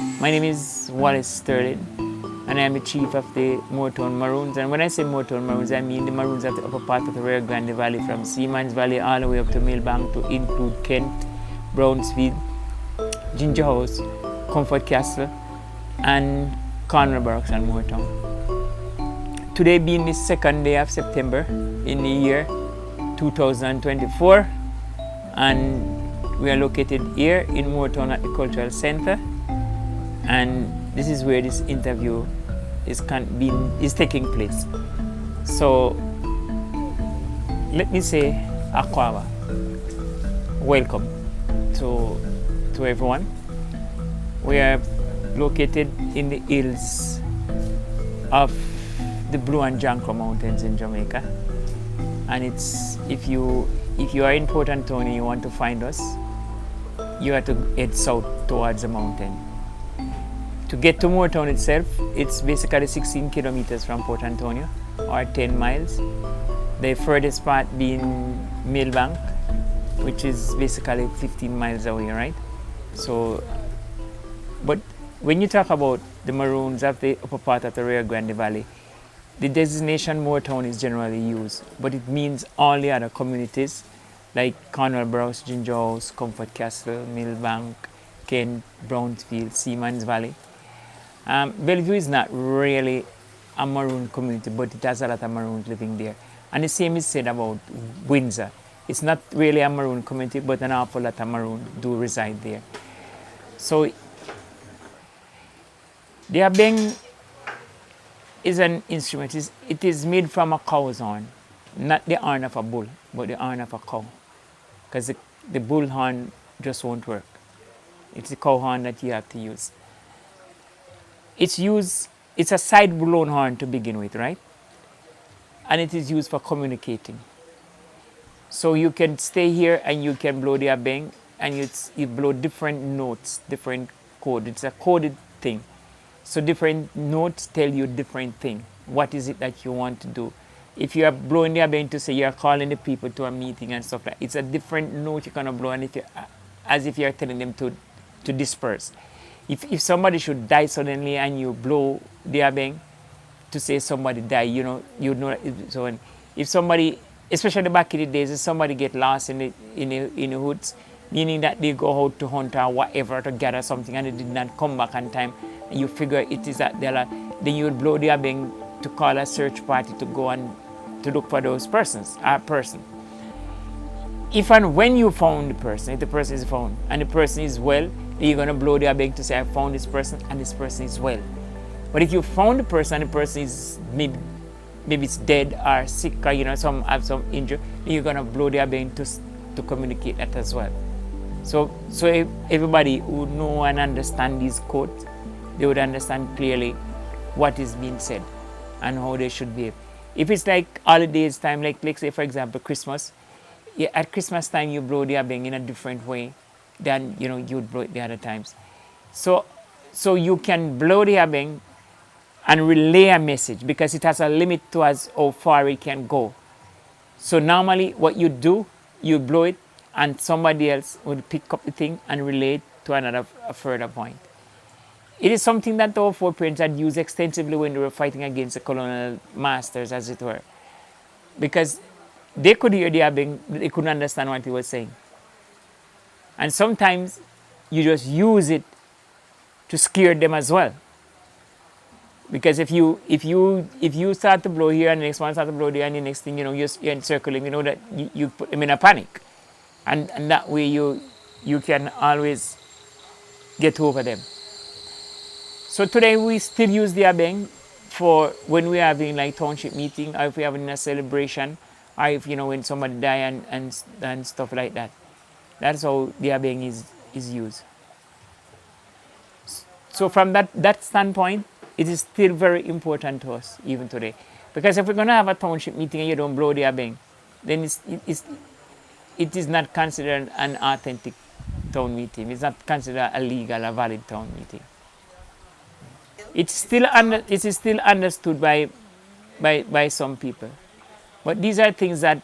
My name is Wallace Sterling, and I am the chief of the Moortown Maroons. And when I say Moortown Maroons, I mean the Maroons of the upper part of the Rio Grande Valley, from Seaman's Valley all the way up to Millbank, to include Kent, Brownsfield, Ginger House, Comfort Castle, and Cornwall Barracks and Moortown. Today being the second day of September in the year 2024, and we are located here in Moortown at the Cultural Center, and this is where this interview is taking place. So let me say Akwaaba, welcome to everyone. We are located in the hills of the Blue and Jankro Mountains in Jamaica, and it's if you are in Port Antonio, you want to find us, you have to head south towards the mountain. To get to Moortown itself, it's basically 16 kilometers from Port Antonio, or 10 miles. The furthest part being Millbank, which is basically 15 miles away, right? So, but when you talk about the Maroons of the upper part of the Rio Grande Valley, the designation Moortown is generally used, but it means all the other communities like Cornwall Barracks, Ginger House, Comfort Castle, Millbank, Kent, Brownsfield, Seaman's Valley. Bellevue is not really a Maroon community, but it has a lot of Maroons living there. And the same is said about Windsor. It's not really a Maroon community, but an awful lot of Maroons do reside there. So the Abeng is an instrument. It is made from a cow's horn, not the horn of a bull, but the horn of a cow. Because the bull horn just won't work. It's the cow horn that you have to use. It's a side-blown horn to begin with, right? And it is used for communicating. So you can stay here and you can blow the Abeng, and you blow different notes, different code. It's a coded thing. So different notes tell you different thing. What is it that you want to do? If you are blowing the Abeng to say you're calling the people to a meeting and stuff like that, it's a different note you're gonna blow, and as if you're telling them to disperse. If somebody should die suddenly and you blow the Abeng to say somebody died, you know so if somebody, especially back in the days, if somebody get lost in the woods, meaning that they go out to hunt or whatever to gather something and they did not come back on time, and you figure it is that then you would blow the Abeng to call a search party to go and to look for those persons, a person. If and when you found the person, if the person is found and the person is well, you're going to blow the Abeng to say, I found this person and this person is well. But if you found the person and the person is maybe it's dead or sick, or have some injury, then you're going to blow the Abeng to communicate that as well. So if everybody who know and understand these codes, they would understand clearly what is being said and how they should behave. If it's like holidays time, like say for example Christmas, at Christmas time you blow the Abeng in a different way than you'd blow it the other times. So you can blow the Abeng and relay a message, because it has a limit to how far it can go. So normally what you do, you blow it and somebody else would pick up the thing and relay it to a further point. It is something that our foreparents had used extensively when they were fighting against the colonial masters, as it were. Because they could hear the Abeng, but they couldn't understand what he was saying. And sometimes you just use it to scare them as well. Because if you start to blow here and the next one start to blow there, and the next thing you're encircling, that you put them in a panic. And that way you can always get over them. So today we still use the Abeng for when we're having like township meeting, or if we're having a celebration, or if when somebody die and stuff like that. That's how the Abeng is used. So from that standpoint, it is still very important to us even today. Because if we're going to have a township meeting and you don't blow the Abeng, then it is not considered an authentic town meeting. It's not considered a legal, a valid town meeting. It is still understood by some people. But these are things that,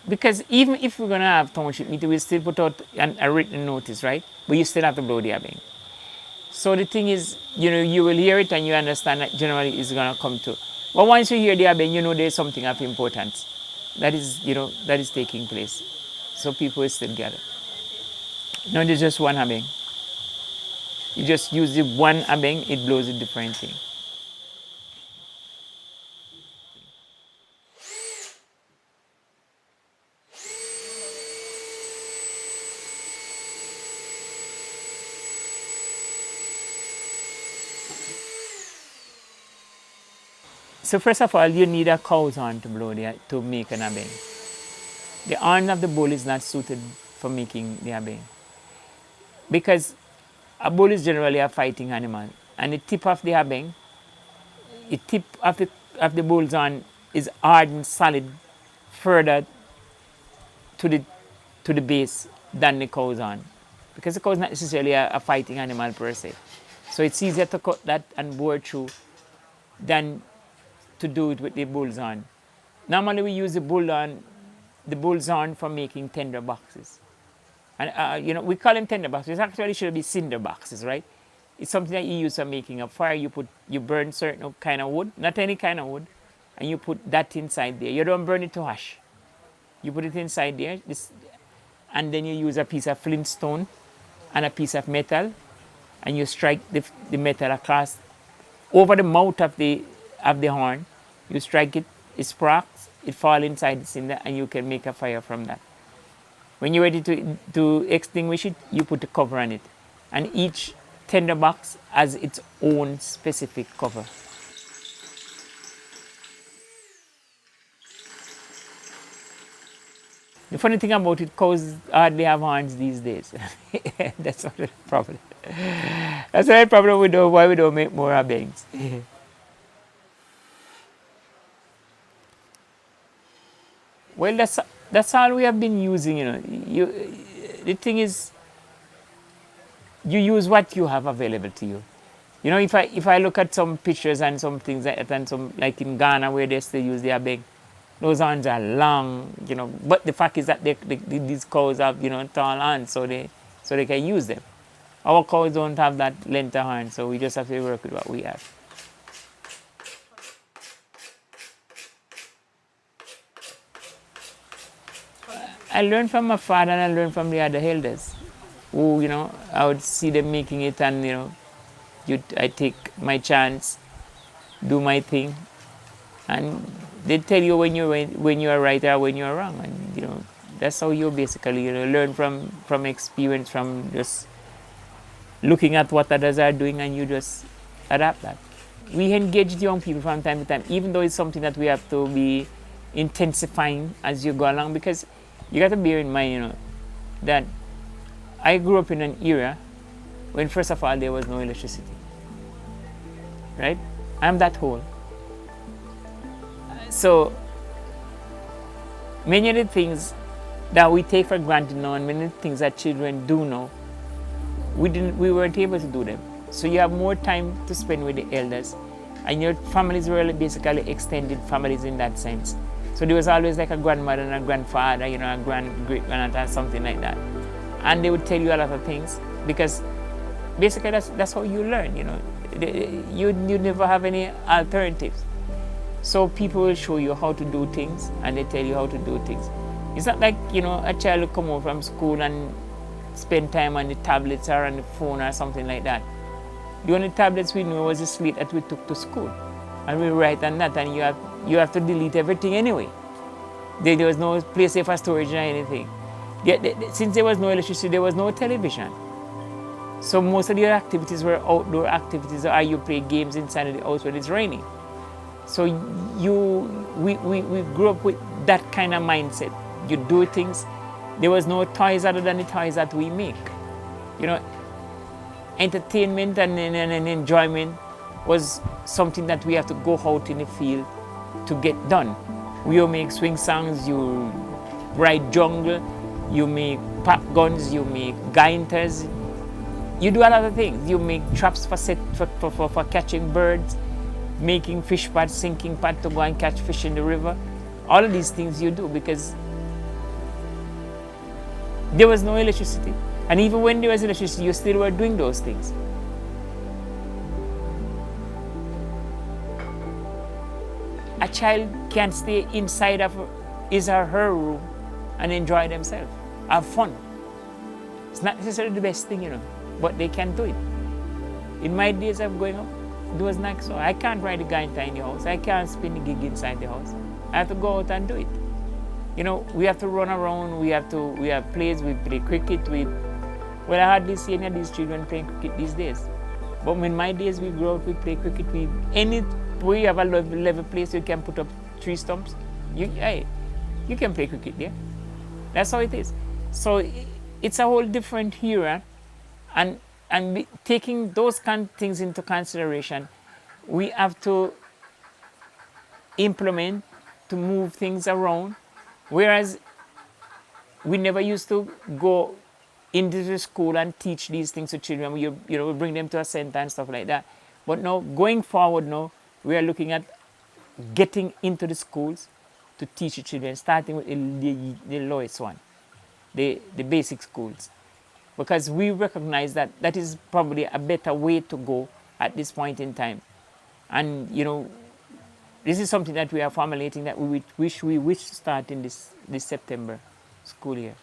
Because even if we're going to have township meeting, we still put out a written notice, right? But you still have to blow the Abeng. So the thing is, you will hear it and you understand that generally it's going to come to. But once you hear the Abeng, you know there's something of importance that is, that is taking place. So people will still gather. No, there's just one Abeng. You just use the one Abeng, it blows a different thing. So first of all, you need a cow's horn to make an Abeng. The horn of the bull is not suited for making the Abeng. Because a bull is generally a fighting animal. And the tip of the Abeng, the tip of the bull's horn is hard and solid further to the base than the cow's horn. Because the cow is not necessarily a fighting animal per se. So it's easier to cut that and bore through than to do it with the bull's horn. Normally we use the bull's horn for making tender boxes. And we call them tender boxes. It actually should be cinder boxes, right? It's something that you use for making a fire. You burn certain kind of wood, not any kind of wood, and you put that inside there. You don't burn it to ash. You put it inside there, and then you use a piece of flintstone and a piece of metal, and you strike the metal across over the mouth of the horn. You strike it, it sparks, it falls inside the cinder, and you can make a fire from that. When you're ready to extinguish it, you put a cover on it. And each tender box has its own specific cover. The funny thing about it, cows hardly have horns these days. That's what the problem. That's the problem why we don't make more Abengs. Well, that's all we have been using, the thing is, you use what you have available to you. If I look at some pictures and some things and some, like in Ghana where they still use the Abeng, those horns are long, but the fact is that these cows have, tall horns, so they can use them. Our cows don't have that length of horn, so we just have to work with what we have. I learned from my father and I learned from the other elders who, I would see them making it and, I take my chance, do my thing. And they tell you when you're right or when you're wrong. And, that's how you basically, learn from experience, from just looking at what others are doing and you just adapt that. We engage the young people from time to time, even though it's something that we have to be intensifying as you go along, because you got to bear in mind, that I grew up in an era when, first of all, there was no electricity. Right? I'm that old. So, many of the things that we take for granted now and many of the things that children do know, we weren't able to do them. So you have more time to spend with the elders, and your families were basically extended families in that sense. So there was always like a grandmother and a grandfather, a great-grandaunt, something like that. And they would tell you a lot of things because basically that's how you learn, You never have any alternatives. So people will show you how to do things and they tell you how to do things. It's not like, a child will come home from school and spend time on the tablets or on the phone or something like that. The only tablets we knew was the slate that we took to school. And we write on that, and you have to delete everything anyway. There was no place for storage or anything. Since there was no electricity, there was no television. So most of the activities were outdoor activities, or you play games inside of the house when it's raining. So we grew up with that kind of mindset. You do things. There was no toys other than the toys that we make. Entertainment and enjoyment was something that we have to go out in the field to get done. You make swing songs, you ride jungle, you make pop guns, you make gainters. You do a lot of things. You make traps for catching birds, making fish pots, sinking pot to go and catch fish in the river. All of these things you do because There was no electricity. And even when there was electricity, you still were doing those things. A child can stay inside of his or her room and enjoy themselves, have fun. It's not necessarily the best thing, but they can do it. In my days of growing up, it was not so. I can't ride a guitar in the house. I can't spin the gig inside the house. I have to go out and do it. We have to run around. We have plays. We play cricket. Well, I hardly see any of these children playing cricket these days. But in my days, we grew up, we play cricket. Where you have a level place, you can put up 3 stumps. You can play cricket there. That's how it is. So it's a whole different era, and taking those kind of things into consideration, we have to implement to move things around. Whereas we never used to go into the school and teach these things to children. We bring them to a center and stuff like that. But now, going forward now, we are looking at getting into the schools to teach the children, starting with the lowest one, the basic schools. Because we recognize that that is probably a better way to go at this point in time. And, this is something that we are formulating that we wish to start in this September school year.